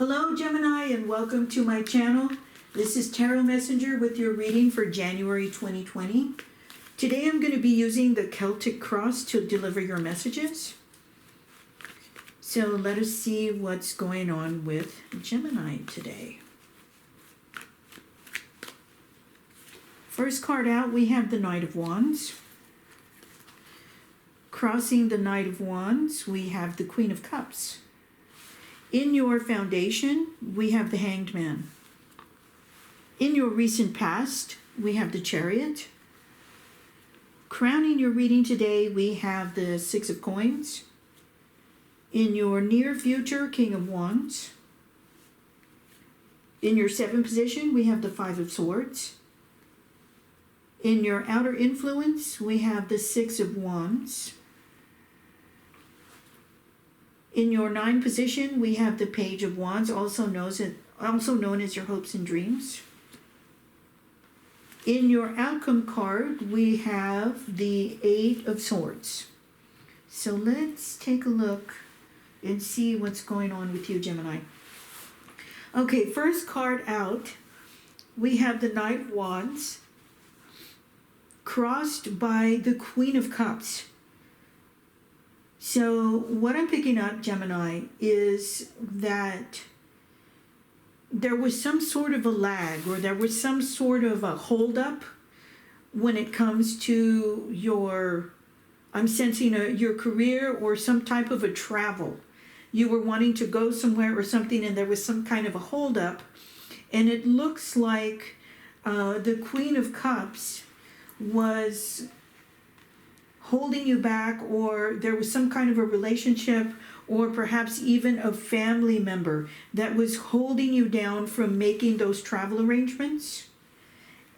Hello Gemini and welcome to my channel. This is Tarot Messenger with your reading for January 2020. Today I'm going to be using the Celtic Cross to deliver your messages. So let us see what's going on with Gemini today. First card out, we have the Knight of Wands. Crossing the Knight of Wands, we have the Queen of Cups. In your foundation, we have the Hanged Man. In your recent past, we have the Chariot. Crowning your reading today, we have the Six of Coins. In your near future, King of Wands. In your seventh position, we have the Five of Swords. In your outer influence, we have the Six of Wands. In your ninth position, we have the Page of Wands, also known as your hopes and dreams. In your outcome card, we have the Eight of Swords. So let's take a look and see what's going on with you, Gemini. Okay, first card out, we have the Knight of Wands crossed by the Queen of Cups. So what I'm picking up, Gemini, is that there was some sort of a lag, or there was some sort of a holdup when it comes to your, I'm sensing your career or some type of a travel. You were wanting to go somewhere or something, and there was some kind of a holdup, and it looks like the Queen of Cups was holding you back, or there was some kind of a relationship or perhaps even a family member that was holding you down from making those travel arrangements,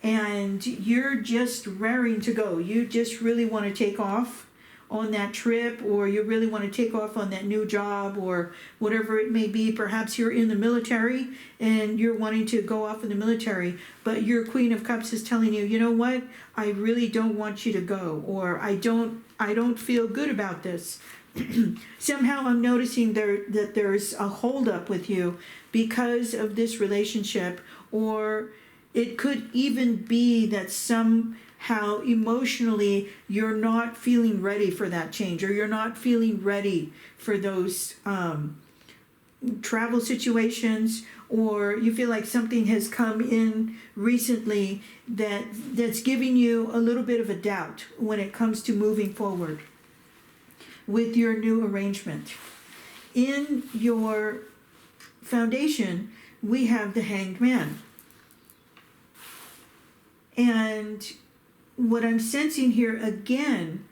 and you're just raring to go. You just really want to take off on that trip, or you really want to take off on that new job, or whatever it may be. Perhaps you're in the military and you're wanting to go off in the military, but your Queen of Cups is telling you, you know what, I really don't want you to go, or I don't feel good about this. Somehow I'm noticing that there's a holdup with you because of this relationship, or it could even be that somehow emotionally you're not feeling ready for that change, or you're not feeling ready for those travel situations, or you feel like something has come in recently that's giving you a little bit of a doubt when it comes to moving forward with your new arrangement. In your foundation, we have the Hanged Man. And what I'm sensing here again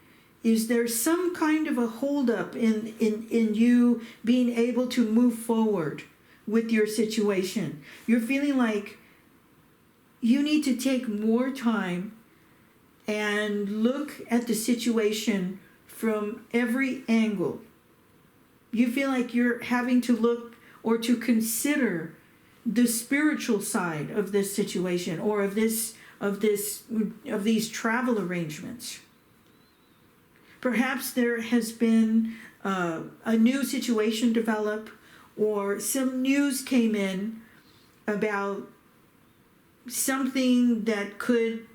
is there's some kind of a holdup in you being able to move forward with your situation. You're feeling like you need to take more time and look at the situation from every angle. You feel like you're having to look or to consider the spiritual side of this situation, or of these travel arrangements. Perhaps there has been a new situation develop, or some news came in about something that could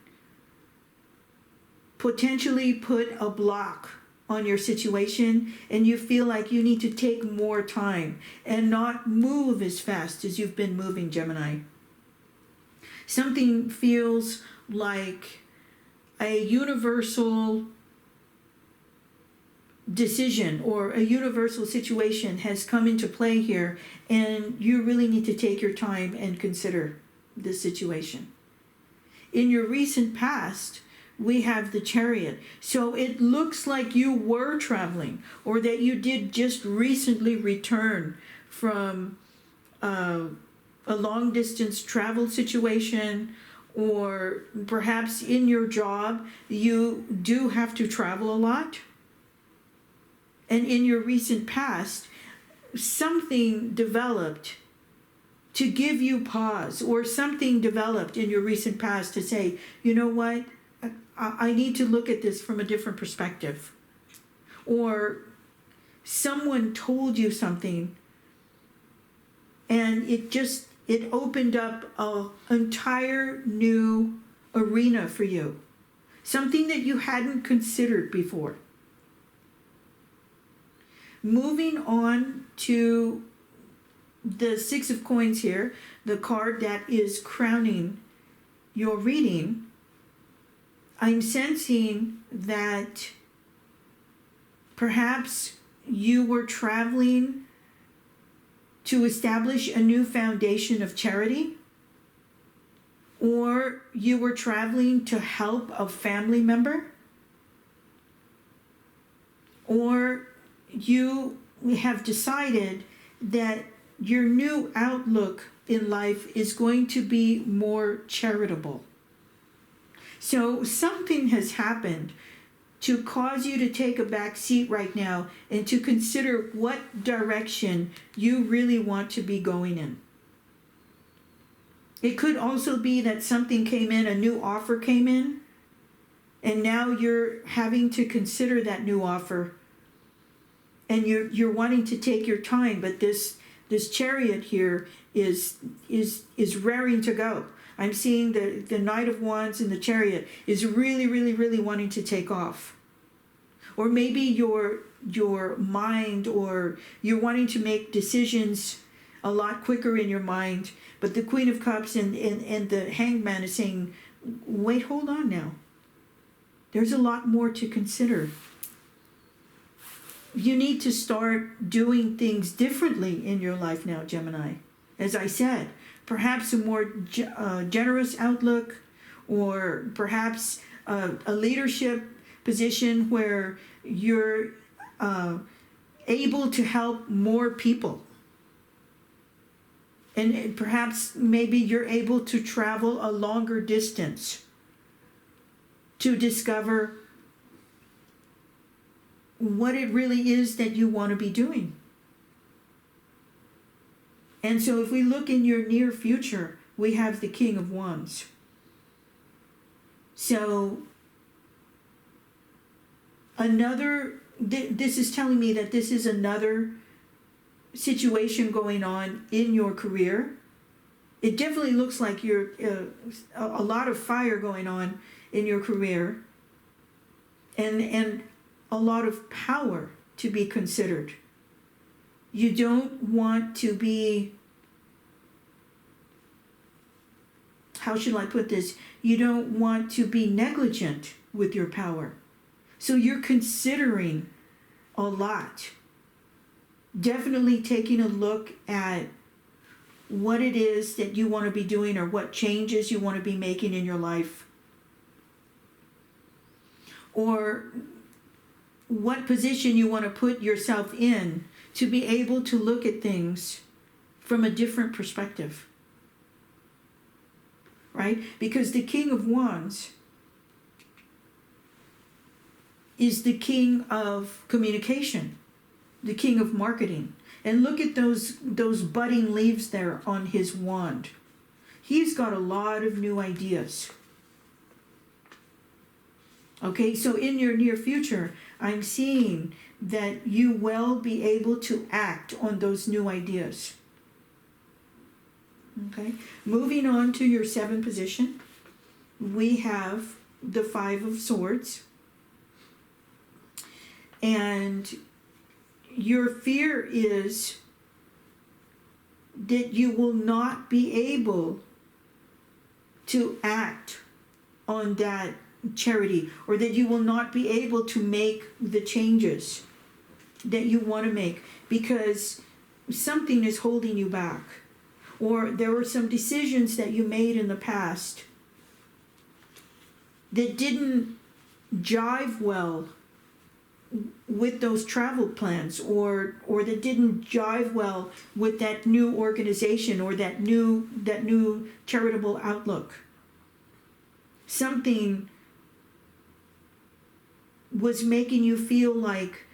potentially put a block on your situation, and you feel like you need to take more time and not move as fast as you've been moving, Gemini. Something feels like a universal decision or a universal situation has come into play here, and you really need to take your time and consider this situation. In your recent past, we have the Chariot. So it looks like you were traveling, or that you did just recently return from a long distance travel situation, or perhaps in your job you do have to travel a lot. And in your recent past, something developed to give you pause, or something developed in your recent past to say, you know what, I need to look at this from a different perspective. Or someone told you something and it opened up an entire new arena for you, something that you hadn't considered before. Moving on to the Six of Coins here, the card that is crowning your reading, I'm sensing that perhaps you were traveling to establish a new foundation of charity, or you were traveling to help a family member, or you have decided that your new outlook in life is going to be more charitable. So something has happened to cause you to take a back seat right now and to consider what direction you really want to be going in. It could also be that something came in, a new offer came in, and now you're having to consider that new offer, and you're wanting to take your time, but this Chariot here is raring to go. I'm seeing the Knight of Wands and the Chariot is really, really, really wanting to take off. Or maybe your mind, or you're wanting to make decisions a lot quicker in your mind, but the Queen of Cups and the Hangman is saying, wait, hold on now. There's a lot more to consider. You need to start doing things differently in your life now, Gemini. As I said, perhaps a more generous outlook, or perhaps a leadership position where you're able to help more people. And perhaps maybe you're able to travel a longer distance to discover what it really is that you want to be doing. And so if we look in your near future, we have the King of Wands. So this is telling me that this is another situation going on in your career. It definitely looks like you're a lot of fire going on in your career, and a lot of power to be considered. You don't want to be, how should I put this? You don't want to be negligent with your power. So you're considering a lot. Definitely taking a look at what it is that you want to be doing, or what changes you want to be making in your life, or what position you want to put yourself in to be able to look at things from a different perspective, right? Because the King of Wands is the king of communication, the king of marketing. And look at those budding leaves there on his wand. He's got a lot of new ideas. Okay, so in your near future, I'm seeing that you will be able to act on those new ideas. Okay, moving on to your 7th position, we have the 5 of Swords. And your fear is that you will not be able to act on that charity, or that you will not be able to make the changes that you want to make because something is holding you back, or there were some decisions that you made in the past that didn't jive well with those travel plans, or that didn't jive well with that new organization, or that new charitable outlook. Something was making you feel like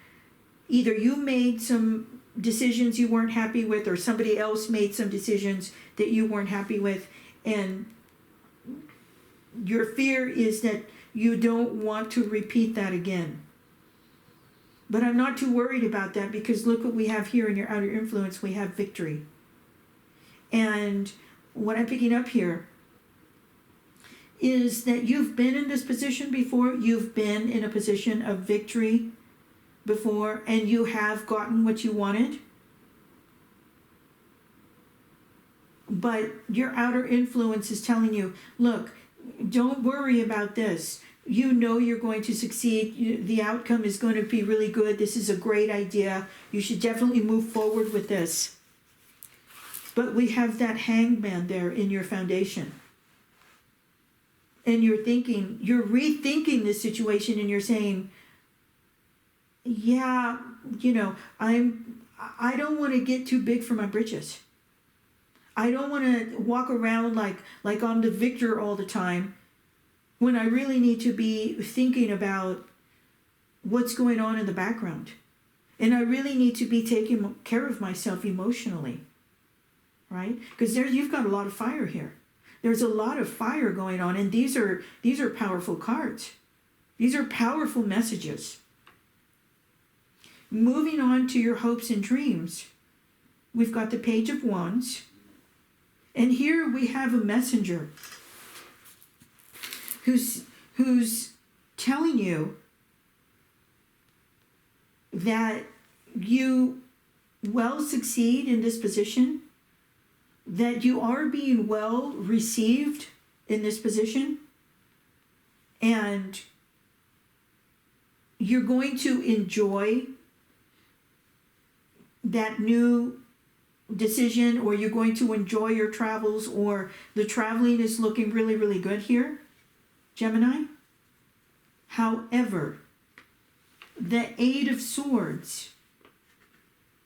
either you made some decisions you weren't happy with, or somebody else made some decisions that you weren't happy with, and your fear is that you don't want to repeat that again. But I'm not too worried about that, because look what we have here in your outer influence. We have victory. And what I'm picking up here is that you've been in this position before. You've been in a position of victory before, and you have gotten what you wanted. But your outer influence is telling you, look, don't worry about this. You know you're going to succeed. The outcome is going to be really good. This is a great idea. You should definitely move forward with this. But we have that hangman there in your foundation. And you're rethinking this situation, and you're saying, yeah, I don't want to get too big for my britches. I don't want to walk around like I'm the victor all the time, when I really need to be thinking about what's going on in the background. And I really need to be taking care of myself emotionally, right? Because you've got a lot of fire here. There's a lot of fire going on, and these are powerful cards. These are powerful messages. Moving on to your hopes and dreams, we've got the Page of Wands. And here we have a messenger who's telling you that you will succeed in this position, that you are being well received in this position, and you're going to enjoy that new decision, or you're going to enjoy your travels, or the traveling is looking really, really good here, Gemini. However, the Eight of Swords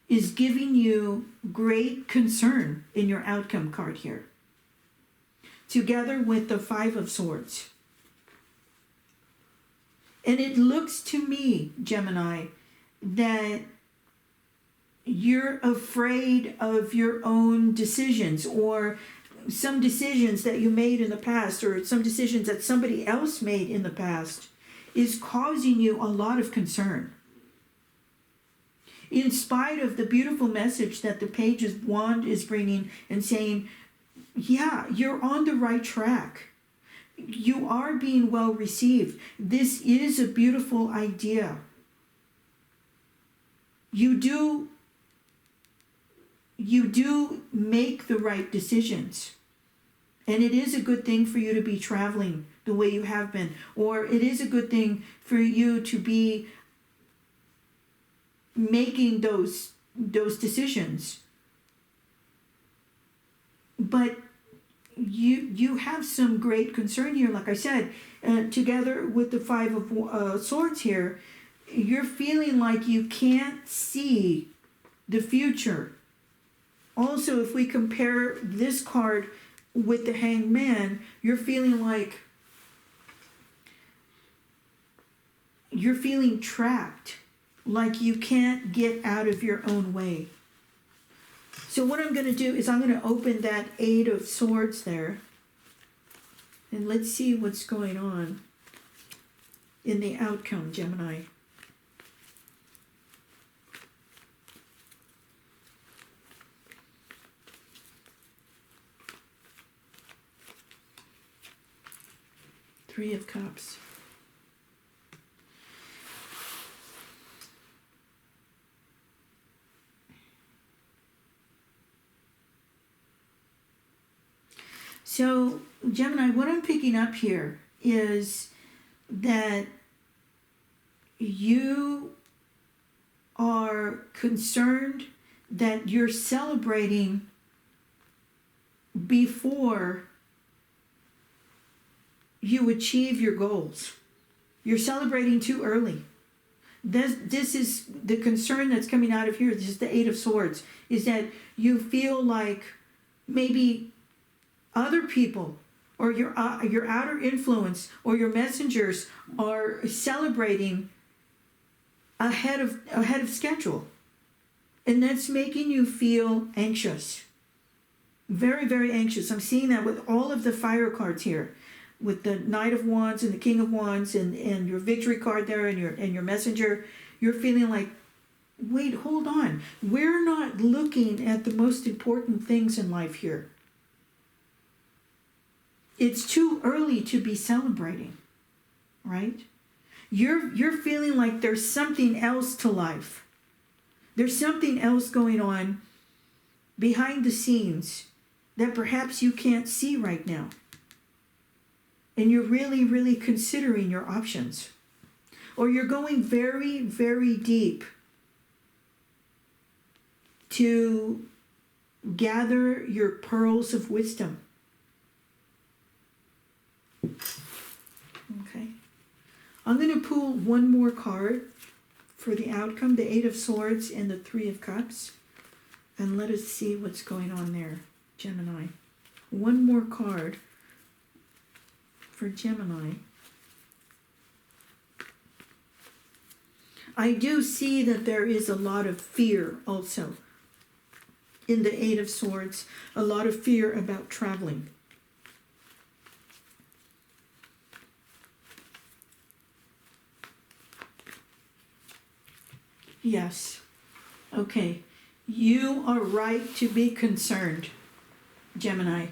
is giving you great concern in your outcome card here, together with the Five of Swords. And it looks to me, Gemini, that you're afraid of your own decisions, or some decisions that you made in the past, or some decisions that somebody else made in the past, is causing you a lot of concern. In spite of the beautiful message that the Page of Wands is bringing and saying, yeah, you're on the right track. You are being well received. This is a beautiful idea. You do make the right decisions. And it is a good thing for you to be traveling the way you have been. Or it is a good thing for you to be making those decisions. But you have some great concern here, like I said, together with the Five of Swords here. You're feeling like you can't see the future. Also, if we compare this card with the Hanged Man, you're feeling like you're feeling trapped, like you can't get out of your own way. So what I'm going to do is I'm going to open that Eight of Swords there, and let's see what's going on in the outcome, Gemini. Three of Cups. So, Gemini, what I'm picking up here is that you are concerned that you're celebrating before you achieve your goals. You're celebrating too early. This is the concern that's coming out of here. This is the Eight of Swords, is that you feel like maybe other people or your outer influence or your messengers are celebrating ahead of schedule. And that's making you feel anxious. Very, very anxious. I'm seeing that with all of the fire cards here, with the Knight of Wands and the King of Wands and your victory card there and your messenger. You're feeling like wait, hold on. We're not looking at the most important things in life here. It's too early to be celebrating, right? You're feeling like there's something else to life. There's something else going on behind the scenes that perhaps you can't see right now. And you're really, really considering your options. Or you're going very, very deep to gather your pearls of wisdom. Okay. I'm going to pull one more card for the outcome, the Eight of Swords and the Three of Cups. And let us see what's going on there, Gemini. One more card for Gemini. I do see that there is a lot of fear also in the Eight of Swords, a lot of fear about traveling. Yes. Okay. You are right to be concerned, Gemini.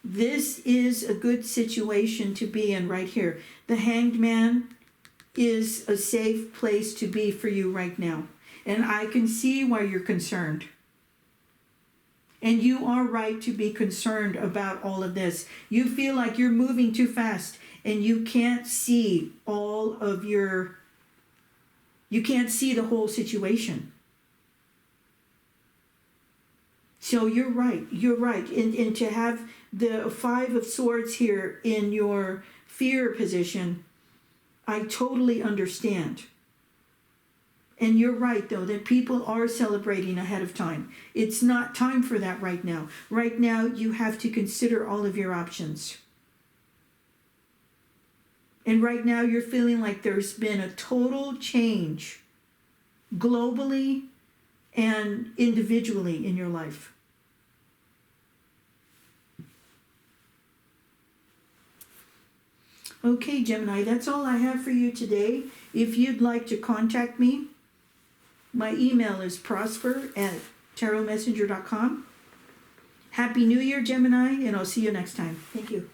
This is a good situation to be in right here. The Hanged Man is a safe place to be for you right now. And I can see why you're concerned. And you are right to be concerned about all of this. You feel like you're moving too fast and you can't see you can't see the whole situation. So you're right. And to have the Five of Swords here in your fear position, I totally understand. And you're right, though, that people are celebrating ahead of time. It's not time for that right now. Right now, you have to consider all of your options. And right now, you're feeling like there's been a total change globally and individually in your life. Okay, Gemini, that's all I have for you today. If you'd like to contact me, my email is prosper@tarotmessenger.com. Happy New Year, Gemini, and I'll see you next time. Thank you.